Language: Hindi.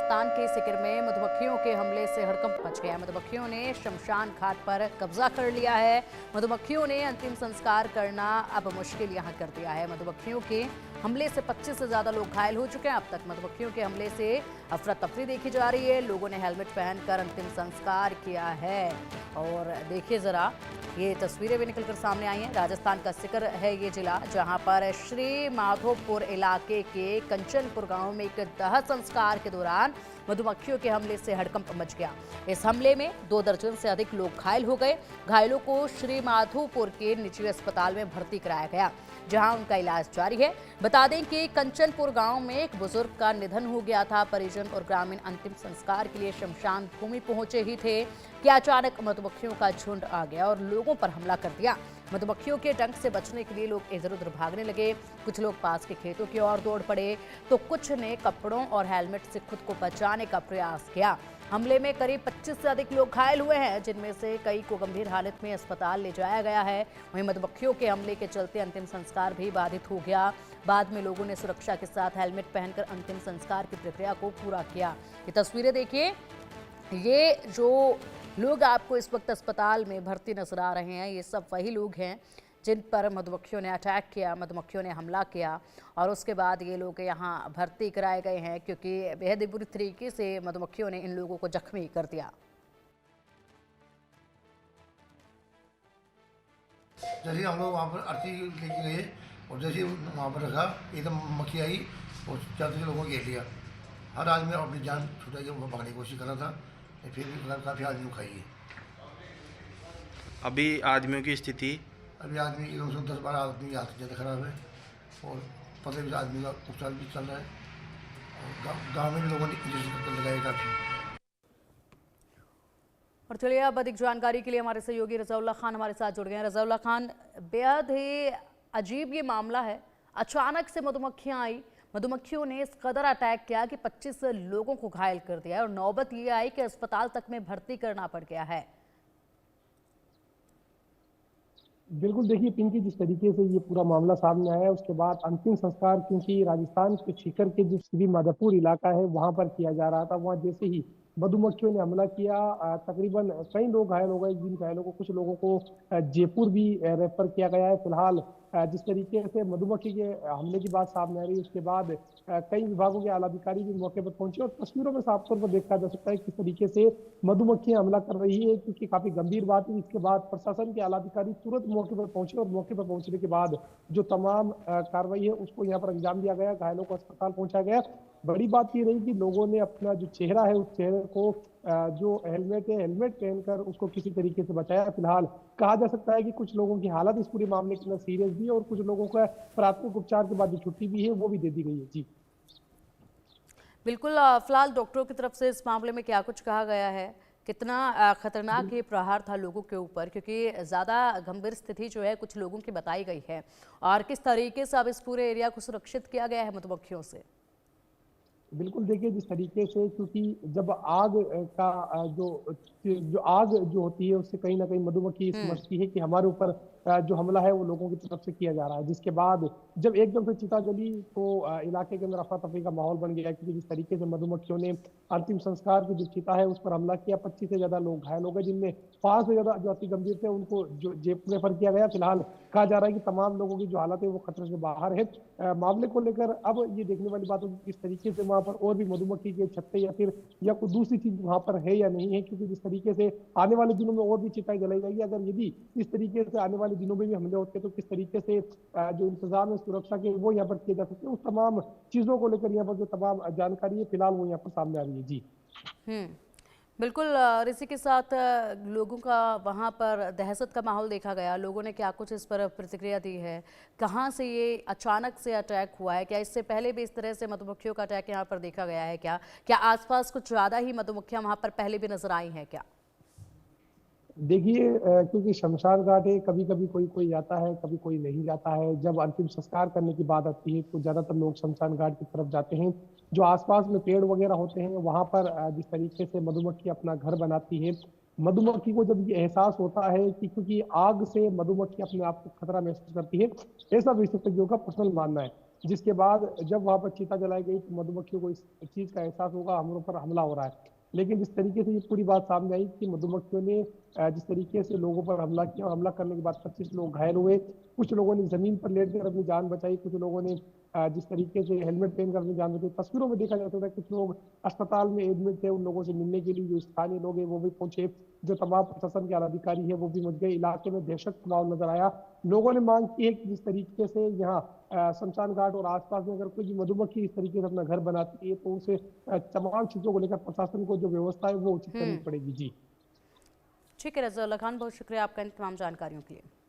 मुल्तान के सिकर में मधुमक्खियों के हमले से हड़कंप मच गया। मधुमक्खियों ने शमशान घाट पर कब्जा कर लिया है। मधुमक्खियों ने अंतिम संस्कार करना अब मुश्किल यहां कर दिया है। मधुमक्खियों के हमले से 25 से ज्यादा लोग घायल हो चुके हैं। अब तक मधुमक्खियों के हमले से अफरा तफरी देखी जा रही है। लोगों ने हेलमेट पहनकर अंतिम संस्कार किया है। और देखिए जरा, ये तस्वीरें भी निकलकर सामने आई हैं। राजस्थान का सिकर है ये जिला, जहां पर श्री माधोपुर इलाके के कंचनपुर गांव में एक दाह संस्कार के दौरान मधुमक्खियों के हमले से हड़कंप मच गया। इस हमले में 2 दर्जन से अधिक लोग घायल हो गए। घायलों को श्री माधोपुर के निजी अस्पताल में भर्ती कराया गया, जहां उनका इलाज जारी है। बता दें कि कंचनपुर गांव में एक बुजुर्ग का निधन हो गया था। परिजन और ग्रामीण अंतिम संस्कार के लिए शमशान भूमि पहुंचे ही थे कि अचानक मधुमक्खियों का झुंड आ गया और लोगों पर हमला कर दिया। मधुमक्खियों के डंक से बचने के लिए लोग इधर उधर भागने लगे। कुछ लोग पास के खेतों की ओर दौड़ पड़े तो कुछ ने कपड़ों और हेलमेट से खुद को बचाने का प्रयास किया। हमले में करीब 25 से अधिक लोग घायल हुए हैं, जिनमें से कई को गंभीर हालत में अस्पताल ले जाया गया है। वहीं मधुमक्खियों के हमले के चलते अंतिम संस्कार भी बाधित हो गया। बाद में लोगों ने सुरक्षा के साथ हेलमेट पहनकर अंतिम संस्कार की प्रक्रिया को पूरा किया। ये तस्वीरें देखिए, ये जो लोग आपको इस वक्त अस्पताल में भर्ती नजर आ रहे हैं, ये सब वही लोग हैं जिन पर मधुमक्खियों ने अटैक किया, मधुमक्खियों ने हमला किया और उसके बाद ये लोग यहाँ भर्ती कराए गए हैं, क्योंकि बेहद ही बुरी तरीके से मधुमक्खियों ने इन लोगों को जख्मी कर दिया। जैसे हम लोग वहाँ पर आरती लेके गए और जैसे वहाँ पर रखा, एकदम मक्खी आई और 4 लोगों को घेर लिया। हर आदमी अपनी जान छुटाई, वो भागने की कोशिश कर रहा था, फिर भी काफ़ी आदमी को खाई है। अभी आदमियों की स्थिति, अभी आदमी एकदम से 10-12 आदमी की हालत ज़्यादा खराब है और 15-20 आदमी का उपचार भी चल रहा है और गाँव में भी लोगों ने इंजेक्शन लगाए काफ़ी। और चलिए, अब अधिक जानकारी के लिए हमारे सहयोगी रज़ाउल्लाह खान हमारे साथ जुड़ गए हैं। रज़ाउल्लाह खान, बेहद ही अजीब ये मामला है। अचानक से मधुमक्खियां आई, मधुमक्खियों ने इस कदर अटैक किया कि 25 लोगों को घायल कर दिया और नौबत ये आई कि अस्पताल तक में भर्ती करना पड़ गया है। बिल्कुल, देखिए पिंकी, जिस तरीके से ये पूरा मामला सामने आया उसके बाद अंतिम संस्कार, क्योंकि राजस्थान के सीकर के जो श्री माधोपुर इलाका है वहां पर किया जा रहा था, वहां जैसे ही मधुमक्खियों ने हमला किया, तकरीबन कई लोग घायल हो गए। जिन घायलों को, कुछ लोगों को जयपुर भी रेफर किया गया है। फिलहाल जिस तरीके से मधुमक्खी के हमले की बात सामने आ रही है, उसके बाद कई विभागों के आला अधिकारी भी मौके पर पहुंचे और तस्वीरों में साफ तौर पर देखा जा सकता है किस तरीके से मधुमक्खियां हमला कर रही है, क्योंकि काफी गंभीर बात है। इसके बाद प्रशासन के आला अधिकारी तुरंत मौके पर पहुंचे और मौके पर पहुंचने के बाद जो तमाम कार्रवाई है उसको यहाँ पर अंजाम दिया गया। घायलों को अस्पताल पहुंचाया गया। बड़ी बात ये रही कि लोगों ने अपना जो चेहरा है उस चेहरे को जो हेलमेट है, हेलमेट पहनकर उसको किसी तरीके से बचाया। फिलहाल कहा जा सकता है कि कुछ लोगों की हालत इस पूरे मामले के अंदर सीरियस भी है और कुछ लोगों का प्राथमिक उपचार के बाद जो छुट्टी भी है वो भी दे दी गई है। जी बिल्कुल, फिलहाल डॉक्टरों की तरफ से इस मामले में क्या कुछ कहा गया है? कितना खतरनाक ये प्रहार था लोगों के ऊपर, क्योंकि ज़्यादा गंभीर स्थिति जो है कुछ लोगों की बताई गई है, और किस तरीके से अब इस पूरे एरिया को सुरक्षित किया गया है मधुमक्खियों से? बिल्कुल, देखिए जिस तरीके से, क्योंकि जब आग का जो आग जो होती है उससे कहीं ना कहीं मधुमक्खी समझती है कि हमारे ऊपर जो हमला है वो लोगों की तरफ से किया जा रहा है, जिसके बाद जब एकदम से चिता जली तो इलाके के अंदर अफरा तफरी का माहौल बन गया, क्योंकि जिस तरीके से मधुमक्खियों ने अंतिम संस्कार की जो चिता है उस पर हमला किया। 25 से ज्यादा लोग घायल हो गए, जिनमें 5 से ज्यादा जो अति गंभीर थे उनको जो जयपुर रेफर किया गया। फिलहाल कहा जा रहा है कि तमाम लोगों की जो हालत है वो खतरे से बाहर है। मामले को लेकर अब ये देखने वाली बात होगी किस तरीके से वहां पर और भी मधुमक्खी के छत्ते या कोई दूसरी चीज वहां पर है या नहीं है, क्योंकि जिस तरीके से आने वाले दिनों में और भी चिताएं जलाई जाएगी। अगर यदि इस तरीके से आने वाले दिनों में भी हमले होते हैं तो किस तरीके से जो इंतजाम है सुरक्षा के वो यहाँ पर किए जा सकते हैं, उस तमाम चीजों को लेकर यहाँ पर जो तमाम जानकारी है फिलहाल वो यहाँ पर सामने आ रही है। जी बिल्कुल, इसी के साथ लोगों का वहाँ पर दहशत का माहौल देखा गया। लोगों ने क्या कुछ इस पर प्रतिक्रिया दी है? कहाँ से ये अचानक से अटैक हुआ है? क्या इससे पहले भी इस तरह से मधुमक्खियों का अटैक यहाँ पर देखा गया है? क्या आसपास कुछ ज़्यादा ही मधुमक्खियाँ वहाँ पर पहले भी नजर आई हैं क्या? देखिए, क्योंकि शमशान घाट है, कभी कभी कोई कोई जाता है, कभी कोई नहीं जाता है। जब अंतिम संस्कार करने की बात आती है तो ज्यादातर लोग शमशान घाट की तरफ जाते हैं। जो आसपास में पेड़ वगैरह होते हैं वहां पर जिस तरीके से मधुमक्खी अपना घर बनाती है, मधुमक्खी को जब ये एहसास होता है कि क्योंकि आग से मधुमक्खी अपने आप को खतरा महसूस करती है, ऐसा विशेषज्ञों का पर्सनल मानना है। जिसके बाद जब वहां पर चिता जलाई गई तो मधुमक्खियों को इस चीज का एहसास होगा हम लोग पर हमला हो रहा है। लेकिन जिस तरीके से ये पूरी बात सामने आई कि मधुमक्खियों ने जिस तरीके से लोगों पर हमला किया और हमला करने के बाद 25 लोग घायल हुए, कुछ लोगों ने जमीन पर लेटकर अपनी जान बचाई, कुछ लोगों ने जिस तरीके से हेलमेट पहनकर अपनी जान बचाई। तस्वीरों में देखा जाता था कुछ लोग अस्पताल में एडमिट थे, उन लोगों से मिलने के लिए जो स्थानीय लोग हैं वो भी पहुंचे, जो तमाम प्रशासन के अधिकारी है वो भी पहुंच गए। इलाके में दहशत का माहौल नजर आया। लोगों ने मांग की है कि जिस तरीके से यहाँ शमशान घाट और आसपास में अगर कोई मधुमक्खी इस तरीके से अपना घर बनाती है तो उसे तमाम चीजों को लेकर प्रशासन को जो व्यवस्था है वो उचित करनी पड़ेगी। जी ठीक है रज़ा उल्लाह खान, बहुत शुक्रिया आपका इन तमाम जानकारियों के लिए।